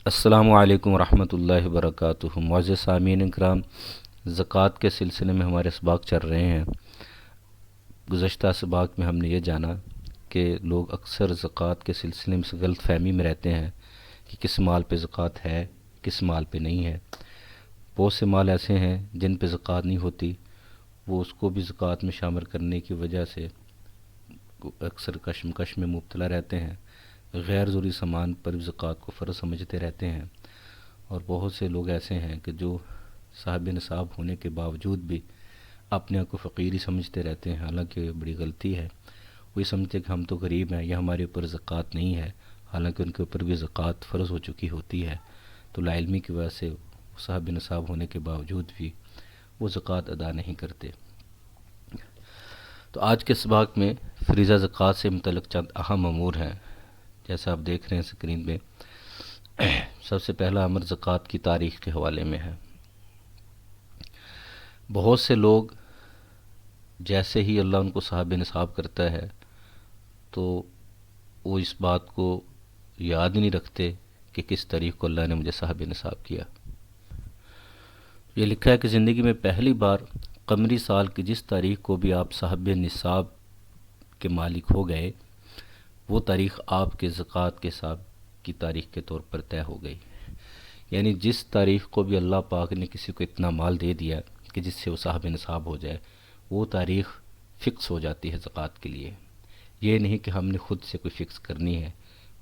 السلام علیکم ورحمۃ اللہ وبرکاتہ۔ معزز سامعین اکرام، زکوٰۃ کے سلسلے میں ہمارے اسباق چل رہے ہیں۔ گزشتہ اسباق میں ہم نے یہ جانا کہ لوگ اکثر زکوٰۃ کے سلسلے میں غلط فہمی میں رہتے ہیں کہ کس مال پہ زکوٰۃ ہے، کس مال پہ نہیں ہے۔ بہت سے مال ایسے ہیں جن پہ زکوٰۃ نہیں ہوتی، وہ اس کو بھی زکوٰۃ میں شامل کرنے کی وجہ سے اکثر کشمکش میں مبتلا رہتے ہیں، غیر ضروری سامان پر بھی زکوٰۃ کو فرض سمجھتے رہتے ہیں۔ اور بہت سے لوگ ایسے ہیں کہ جو صاحب نصاب ہونے کے باوجود بھی اپنے آپ کو فقیری سمجھتے رہتے ہیں، حالانکہ یہ بڑی غلطی ہے۔ وہ یہ سمجھتے کہ ہم تو غریب ہیں، یہ ہمارے اوپر زکوٰۃ نہیں ہے، حالانکہ ان کے اوپر بھی زکوٰۃ فرض ہو چکی ہوتی ہے۔ تو لا علمی کی وجہ سے صاحب نصاب ہونے کے باوجود بھی وہ زکوٰۃ ادا نہیں کرتے۔ تو آج کے سباق میں فریضہ زکوٰۃ سے متعلق چند اہم امور ہیں، جیسا آپ دیکھ رہے ہیں اسکرین پہ۔ سب سے پہلا امر زکوٰۃ کی تاریخ کے حوالے میں ہے۔ بہت سے لوگ جیسے ہی اللہ ان کو صاحب نصاب کرتا ہے تو وہ اس بات کو یاد نہیں رکھتے کہ کس تاریخ کو اللہ نے مجھے صاحب نصاب کیا۔ یہ لکھا ہے کہ زندگی میں پہلی بار قمری سال کی جس تاریخ کو بھی آپ صاحب نصاب کے مالک ہو گئے، وہ تاریخ آپ کے زکوٰۃ کے حساب کی تاریخ کے طور پر طے ہو گئی۔ یعنی جس تاریخ کو بھی اللہ پاک نے کسی کو اتنا مال دے دیا کہ جس سے وہ صاحب نصاب ہو جائے، وہ تاریخ فکس ہو جاتی ہے زکوٰۃ کے لیے۔ یہ نہیں کہ ہم نے خود سے کوئی فکس کرنی ہے۔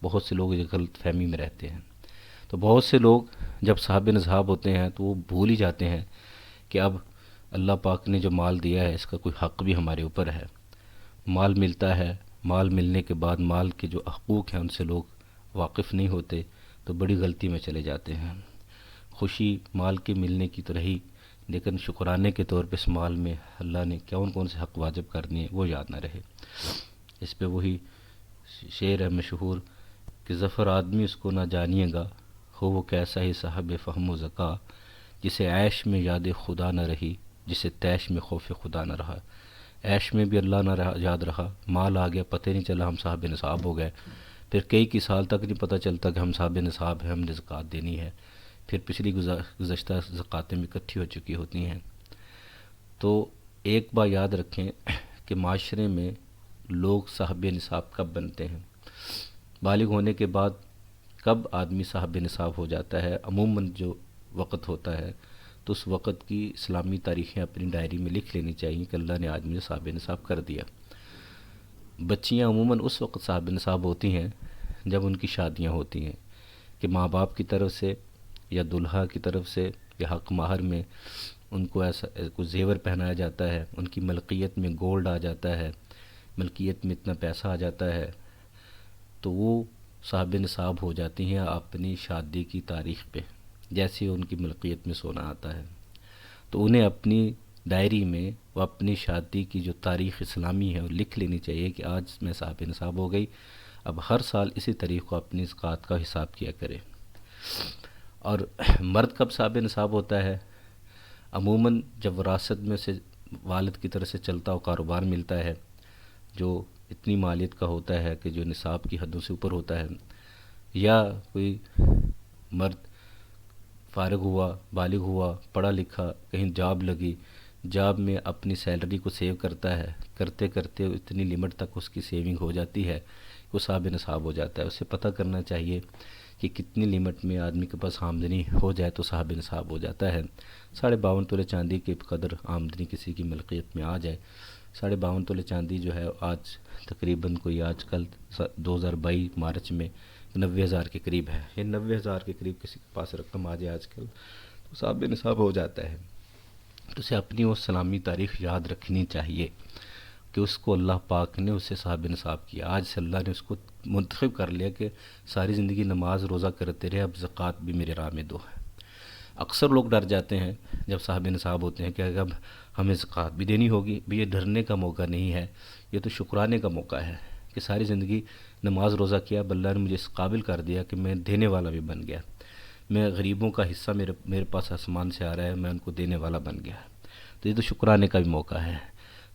بہت سے لوگ یہ غلط فہمی میں رہتے ہیں۔ تو بہت سے لوگ جب صاحب نصاب ہوتے ہیں تو وہ بھول ہی جاتے ہیں کہ اب اللہ پاک نے جو مال دیا ہے اس کا کوئی حق بھی ہمارے اوپر ہے۔ مال ملتا ہے، مال ملنے کے بعد مال کے جو حقوق ہیں ان سے لوگ واقف نہیں ہوتے تو بڑی غلطی میں چلے جاتے ہیں۔ خوشی مال کے ملنے کی تو رہی، لیکن شکرانے کے طور پہ اس مال میں اللہ نے کون سے حق واجب کرنے ہیں وہ یاد نہ رہے۔ اس پہ وہی شعر ہے مشہور کہ ظفر آدمی اس کو نہ جانیے گا، ہو وہ کیسا ہی صاحب فہم و ذکا، جسے عیش میں یاد خدا نہ رہی، جسے تیش میں خوف خدا نہ رہا۔ عیش میں بھی اللہ نہ یاد رہا، مال آ گیا، پتہ نہیں چلا ہم صاحب نصاب ہو گئے، پھر کئی سال تک نہیں پتہ چلتا کہ ہم صاحب نصاب ہیں، ہم نے زکوٰۃ دینی ہے، پھر پچھلی گزشتہ زکوٰۃیں بھی اکٹھی ہو چکی ہوتی ہیں۔ تو ایک بات یاد رکھیں کہ معاشرے میں لوگ صاحب نصاب کب بنتے ہیں، بالغ ہونے کے بعد کب آدمی صاحب نصاب ہو جاتا ہے۔ عموماً جو وقت ہوتا ہے تو اس وقت کی اسلامی تاریخیں اپنی ڈائری میں لکھ لینی چاہیے کہ اللہ نے آج مجھے صاحب نصاب کر دیا۔ بچیاں عموماً اس وقت صاحب نصاب ہوتی ہیں جب ان کی شادیاں ہوتی ہیں، کہ ماں باپ کی طرف سے یا دلہا کی طرف سے یا حق مہر میں ان کو ایسا کچھ زیور پہنایا جاتا ہے، ان کی ملکیت میں گولڈ آ جاتا ہے، ملکیت میں اتنا پیسہ آ جاتا ہے، تو وہ صاحب نصاب ہو جاتی ہیں اپنی شادی کی تاریخ پہ، جیسے ان کی ملکیت میں سونا آتا ہے۔ تو انہیں اپنی ڈائری میں وہ اپنی شادی کی جو تاریخ اسلامی ہے وہ لکھ لینی چاہیے کہ آج میں صاحب نصاب ہو گئی، اب ہر سال اسی تاریخ کو اپنی زکوٰۃ کا حساب کیا کرے۔ اور مرد کب صاحب نصاب ہوتا ہے؟ عموماً جب وراثت میں سے والد کی طرف سے چلتا ہو کاروبار ملتا ہے جو اتنی مالیت کا ہوتا ہے کہ جو نصاب کی حدوں سے اوپر ہوتا ہے، یا کوئی مرد فارغ ہوا، بالغ ہوا، پڑھا لکھا، کہیں جاب لگی، جاب میں اپنی سیلری کو سیو کرتا ہے، کرتے کرتے اتنی لمٹ تک اس کی سیونگ ہو جاتی ہے کہ وہ صاحب نصاب ہو جاتا ہے۔ اسے پتہ کرنا چاہیے کہ کتنی لمٹ میں آدمی کے پاس آمدنی ہو جائے تو صاحب نصاب ہو جاتا ہے۔ 52.5 تولے چاندی کے قدر آمدنی کسی کی ملکیت میں آ جائے، 52.5 تولے چاندی جو ہے آج تقریباً کوئی آج کل 2022 مارچ میں 90,000 کے قریب ہے، یہ 90,000 کے قریب کسی کے پاس رقم آ جائے آج کل تو صاحب نصاب ہو جاتا ہے۔ تو اسے اپنی وہ اسلامی تاریخ یاد رکھنی چاہیے کہ اس کو اللہ پاک نے اسے صاحب نصاب کیا، آج سے اللہ نے اس کو منتخب کر لیا کہ ساری زندگی نماز روزہ کرتے رہے، اب زکوٰۃ بھی میرے راہ میں دو ہے۔ اکثر لوگ ڈر جاتے ہیں جب صاحب نصاب ہوتے ہیں کہ اب ہمیں زکوٰۃ بھی دینی ہوگی، بھی یہ ڈرنے کا موقع نہیں ہے، یہ تو شکرانے کا موقع ہے کہ ساری زندگی نماز روزہ کیا، اب اللہ نے مجھے اس قابل کر دیا کہ میں دینے والا بھی بن گیا، میں غریبوں کا حصہ میرے پاس آسمان سے آ رہا ہے، میں ان کو دینے والا بن گیا، تو یہ تو شکرانے کا بھی موقع ہے۔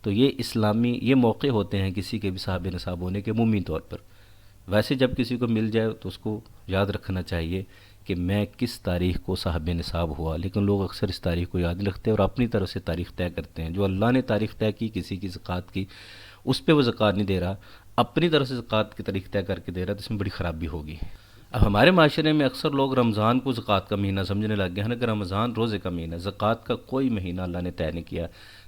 تو یہ اسلامی یہ موقع ہوتے ہیں کسی کے بھی صاحب نصاب ہونے کے عمومی طور پر۔ ویسے جب کسی کو مل جائے تو اس کو یاد رکھنا چاہیے کہ میں کس تاریخ کو صاحب نصاب ہوا، لیکن لوگ اکثر اس تاریخ کو یاد نہیں رکھتے اور اپنی طرف سے تاریخ طے کرتے ہیں۔ جو اللہ نے تاریخ طے کی کسی کی زکوٰۃ کی، اس پہ وہ زکوٰۃ نہیں دے رہا، اپنی طرف سے زکوٰۃ کی تاریخ طے کر کے دے رہا، تو اس میں بڑی خرابی ہوگی۔ اب ہمارے معاشرے میں اکثر لوگ رمضان کو زکوٰۃ کا مہینہ سمجھنے لگ گئے ہیں کہ رمضان روزے کا مہینہ ہے۔ زکوٰۃ کا کوئی مہینہ اللہ نے طے نہیں کیا۔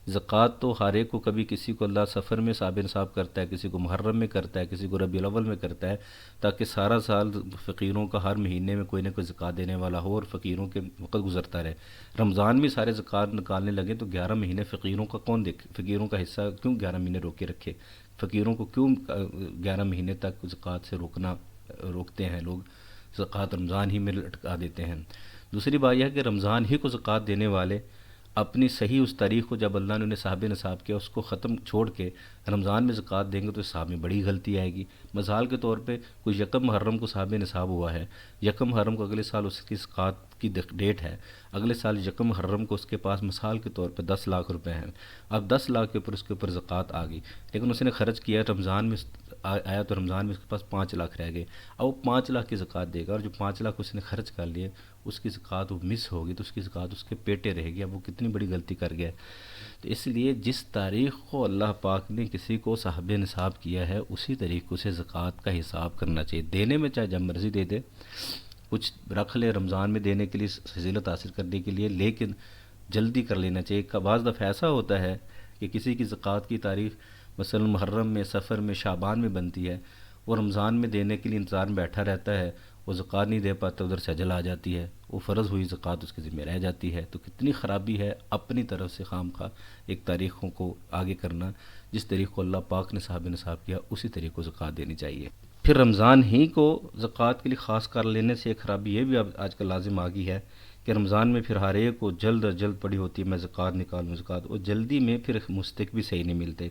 زکوٰۃ تو ہر ایک کو، کبھی کسی کو اللہ سفر میں صاحب نصاب کرتا ہے، کسی کو محرم میں کرتا ہے، کسی کو ربیع الاول میں کرتا ہے، تاکہ سارا سال فقیروں کا ہر مہینے میں کوئی نہ کوئی زکوٰۃ دینے والا ہو اور فقیروں کے وقت گزرتا رہے۔ رمضان میں سارے زکوٰۃ نکالنے لگے تو 11 مہینے فقیروں کا کون دیکھے؟ فقیروں کا حصہ کیوں 11 مہینے روکے رکھے؟ فقیروں کو کیوں 11 مہینے تک زکوٰۃ سے روکتے ہیں لوگ؟ زکوٰۃ رمضان ہی میں لٹکا دیتے ہیں۔ دوسری بات یہ ہے کہ رمضان ہی کو زکوٰۃ دینے والے اپنی صحیح اس تاریخ کو، جب اللہ نے انہیں صاحب نصاب کیا، اس کو ختم چھوڑ کے رمضان میں زکوٰۃ دیں گے تو صاحب میں بڑی غلطی آئے گی۔ مثال کے طور پہ کوئی یکم محرم کو صاحب نصاب ہوا ہے، یکم محرم کو اگلے سال اس کی زکوٰۃ کی ڈیٹ ہے، اگلے سال یکم محرم کو اس کے پاس مثال کے طور پہ 10 لاکھ روپے ہیں، اب 10 لاکھ کے اوپر اس کے اوپر زکوٰۃ آ گئی، لیکن اس نے خرچ کیا رمضان میں، آیا تو رمضان میں اس کے پاس 5 لاکھ رہ گئے، اب وہ 5 لاکھ کی زکوٰۃ دے گا، اور جو 5 لاکھ اس نے خرچ کر لیے اس کی زکوٰۃ وہ مس ہوگی، تو اس کی زکوٰۃ اس کے پیٹے رہے گی۔ اب وہ کتنی بڑی غلطی کر گیا ہے۔ تو اس لیے جس تاریخ کو اللہ پاک نے کسی کو صاحب نصاب کیا ہے، اسی طریقے سے زکوٰۃ کا حساب کرنا چاہیے۔ دینے میں چاہے جب مرضی دے دے، کچھ رکھ لے رمضان میں دینے کے لیے، فضیلت حاصل کرنے کے لیے، لیکن جلدی کر لینا چاہیے۔ بعض دفعہ ایسا ہوتا ہے کہ کسی کی زکوٰۃ کی تاریخ مثلا محرم میں، سفر میں، شعبان میں بنتی ہے، وہ رمضان میں دینے کے لیے انتظار میں بیٹھا رہتا ہے، وہ زکوٰۃ نہیں دے پاتا، ادھر سے اجل آ جاتی ہے، وہ فرض ہوئی زکوٰۃ اس کے ذمہ رہ جاتی ہے۔ تو کتنی خرابی ہے اپنی طرف سے خام خواہ ایک تاریخوں کو آگے کرنا۔ جس طریق کو اللہ پاک نے صاحب نصاب کیا، اسی طریق کو زکوٰۃ دینی چاہیے۔ پھر رمضان ہی کو زکوٰۃ کے لیے خاص کر لینے سے ایک خرابی یہ بھی اب آج کل لازم آ گئی ہے کہ رمضان میں پھر ہر ایک کو جلد از جلد پڑی ہوتی ہے میں زکوٰۃ نکالوں زکوٰۃ، اور جلدی میں پھر مستحق بھی صحیح نہیں ملتے،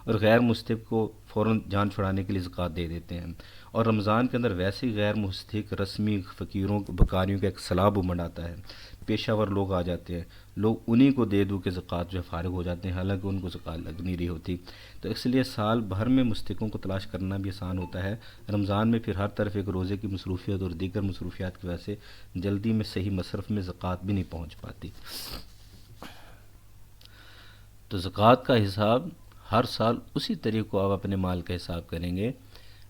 اور غیر مستحق کو فوراً جان چھڑانے کے لیے زکوٰۃ دے دیتے ہیں۔ اور رمضان کے اندر ویسے ہی غیر مستحق رسمی فقیروں بکاریوں کا ایک سیلاب امڑ آتا ہے، پیشہ ور لوگ آ جاتے ہیں، لوگ انہی کو دے دوں کہ زکوٰۃ جو ہے فارغ ہو جاتے ہیں، حالانکہ ان کو زکوٰۃ لگ نہیں رہی ہوتی۔ تو اس لیے سال بھر میں مستحقوں کو تلاش کرنا بھی آسان ہوتا ہے، رمضان میں پھر ہر طرف ایک روزے کی مصروفیت اور دیگر مصروفیات کی وجہ سے جلدی میں صحیح مصرف میں زکوٰۃ بھی نہیں پہنچ پاتی۔ تو زکوٰۃ کا حساب ہر سال اسی طریقے کو آپ اپنے مال کا حساب کریں گے۔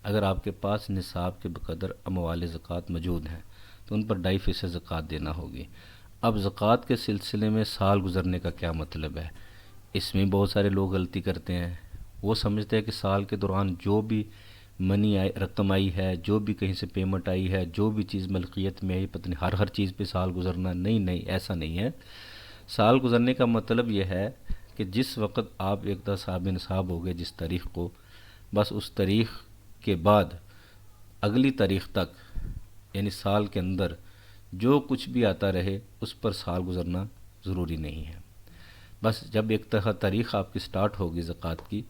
اگر آپ کے پاس نصاب کے بقدر اموال زکوٰۃ موجود ہیں تو ان پر 2.5% زکوٰۃ دینا ہوگی۔ اب زکوٰۃ کے سلسلے میں سال گزرنے کا کیا مطلب ہے؟ اس میں بہت سارے لوگ غلطی کرتے ہیں، وہ سمجھتے ہیں کہ سال کے دوران جو بھی منی آئی، رقم آئی ہے، جو بھی کہیں سے پیمنٹ آئی ہے، جو بھی چیز ملکیت میں آئی، پتہ نہیں ہر چیز پہ سال گزرنا۔ نہیں، ایسا نہیں ہے۔ سال گزرنے کا مطلب یہ ہے کہ جس وقت آپ ایک دفعہ صاحب نصاب ہو گئے، جس تاریخ کو، بس اس تاریخ کے بعد اگلی تاریخ تک، یعنی سال کے اندر جو کچھ بھی آتا رہے اس پر سال گزرنا ضروری نہیں ہے۔ بس جب ایک طرح تاریخ آپ کی سٹارٹ ہوگی زکوٰۃ کی،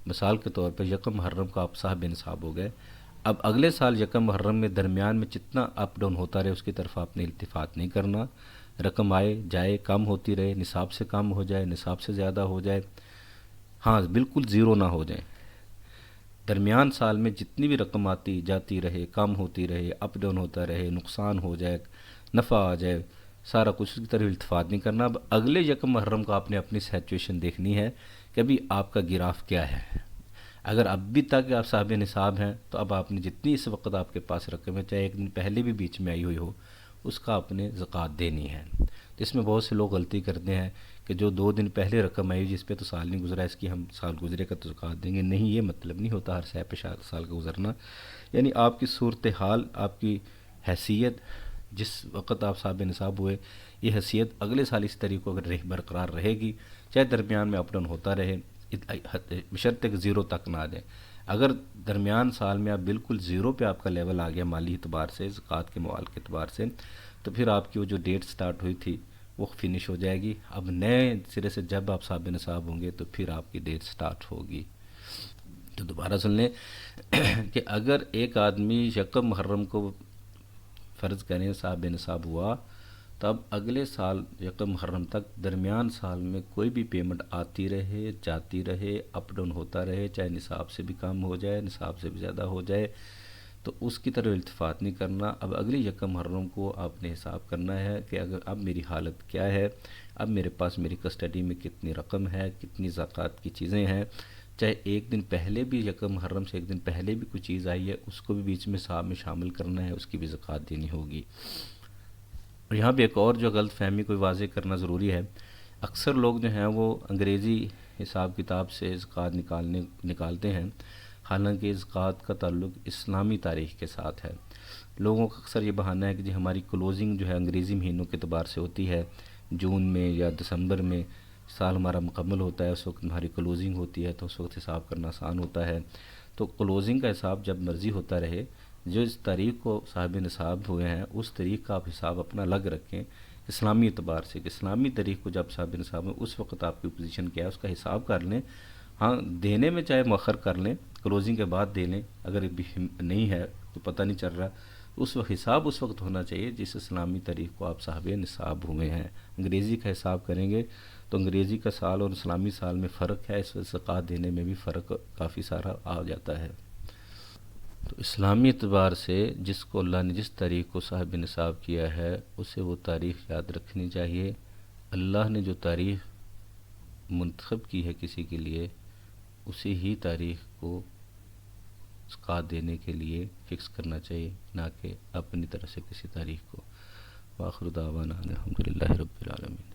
مثال کے طور پر یکم محرم کا آپ صاحب نصاب ہو گئے، اب اگلے سال یکم محرم میں درمیان میں جتنا اپ ڈاؤن ہوتا رہے اس کی طرف آپ نے التفات نہیں کرنا، رقم آئے جائے، کم ہوتی رہے، نصاب سے کم ہو جائے، نصاب سے زیادہ ہو جائے، ہاں بالکل زیرو نہ ہو جائے، درمیان سال میں جتنی بھی رقم آتی جاتی رہے، کم ہوتی رہے، اپ ڈاؤن ہوتا رہے، نقصان ہو جائے، نفع آ جائے، سارا کچھ اس کی طرف التفات نہیں کرنا۔ اب اگلے یکم محرم کو آپ نے اپنی سچویشن دیکھنی ہے کہ ابھی آپ کا گراف کیا ہے۔ اگر اب بھی تک آپ صاحب نصاب ہیں تو اب آپ نے جتنی اس وقت آپ کے پاس رقم ہے، چاہے ایک دن پہلے بھی بیچ میں آئی ہوئی ہو، اس کا آپ نے زکوٰۃ دینی ہے۔ تو اس میں بہت سے لوگ غلطی کرتے ہیں کہ جو 2 دن پہلے رقم آئی جس پہ تو سال نہیں گزرا، اس کی ہم سال گزرے کا تو زکوٰۃ دیں گے۔ نہیں، یہ مطلب نہیں ہوتا ہر سال پہ سال کا گزرنا، یعنی آپ کی صورتحال، آپ کی حیثیت جس وقت آپ صاحب نصاب ہوئے، یہ حیثیت اگلے سال اس طریقے کو اگر برقرار رہے گی، چاہے درمیان میں اپ ڈاؤن ہوتا رہے، بشرطے کہ زیرو تک نہ آ جائے۔ اگر درمیان سال میں آپ بالکل زیرو پہ آپ کا لیول آ گیا مالی اعتبار سے، زکوٰۃ کے موال کے اعتبار سے، تو پھر آپ کی وہ جو ڈیٹ سٹارٹ ہوئی تھی وہ فنش ہو جائے گی۔ اب نئے سرے سے جب آپ صاحب نصاب ہوں گے تو پھر آپ کی ڈیٹ سٹارٹ ہوگی۔ تو دوبارہ سن لیں کہ اگر ایک آدمی یکم محرم کو فرض کریں صاحب نصاب ہوا، تب اگلے سال یکم محرم تک درمیان سال میں کوئی بھی پیمنٹ آتی رہے، جاتی رہے، اپ ڈاؤن ہوتا رہے، چاہے نصاب سے بھی کم ہو جائے، نصاب سے بھی زیادہ ہو جائے، تو اس کی طرف التفات نہیں کرنا. اب اگلی یکم محرم کو آپ نے حساب کرنا ہے کہ اگر اب میری حالت کیا ہے، اب میرے پاس میری کسٹڈی میں کتنی رقم ہے، کتنی زکوٰۃ کی چیزیں ہیں. چاہے ایک دن پہلے بھی، یکم محرم سے ایک دن پہلے بھی کوئی چیز آئی ہے، اس کو بھی بیچ میں حساب میں شامل کرنا ہے، اس کی بھی زکوٰۃ دینی ہوگی. اور یہاں بھی ایک اور جو غلط فہمی کوئی واضح کرنا ضروری ہے. اکثر لوگ جو ہیں وہ انگریزی حساب کتاب سے زکوٰۃ نکالتے ہیں، حالانکہ زکوٰۃ کا تعلق اسلامی تاریخ کے ساتھ ہے. لوگوں کا اکثر یہ بہانہ ہے کہ جی ہماری کلوزنگ جو ہے انگریزی مہینوں کے اعتبار سے ہوتی ہے، جون میں یا دسمبر میں سال ہمارا مکمل ہوتا ہے، اس وقت ہماری کلوزنگ ہوتی ہے، تو اس وقت حساب کرنا آسان ہوتا ہے. تو کلوزنگ کا حساب جب مرضی ہوتا رہے، جو اس تاریخ کو صاحب نصاب ہوئے ہیں اس تاریخ کا آپ حساب اپنا الگ رکھیں اسلامی اعتبار سے، کہ اسلامی تاریخ کو جب صاحب نصاب میں اس وقت آپ کی پوزیشن کیا ہے اس کا حساب کر لیں. ہاں دینے میں چاہے مؤخر کر لیں، کلوزنگ کے بعد دے لیں، اگر نہیں ہے تو پتہ نہیں چل رہا، اس وقت حساب اس وقت ہونا چاہیے جس اسلامی تاریخ کو آپ صاحب نصاب ہوئے ہیں. انگریزی کا حساب کریں گے تو انگریزی کا سال اور اسلامی سال میں فرق ہے، اس وقت زکوٰۃ دینے میں بھی فرق کافی سارا آ جاتا ہے. تو اسلامی اعتبار سے جس کو اللہ نے جس تاریخ کو صاحب نصاب کیا ہے اسے وہ تاریخ یاد رکھنی چاہیے. اللہ نے جو تاریخ منتخب کی ہے کسی کے لیے، اسی ہی تاریخ کو زکوٰۃ دینے کے لیے فکس کرنا چاہیے، نہ کہ اپنی طرح سے کسی تاریخ کو. وآخر دعوانا الحمدللہ رب العالمین.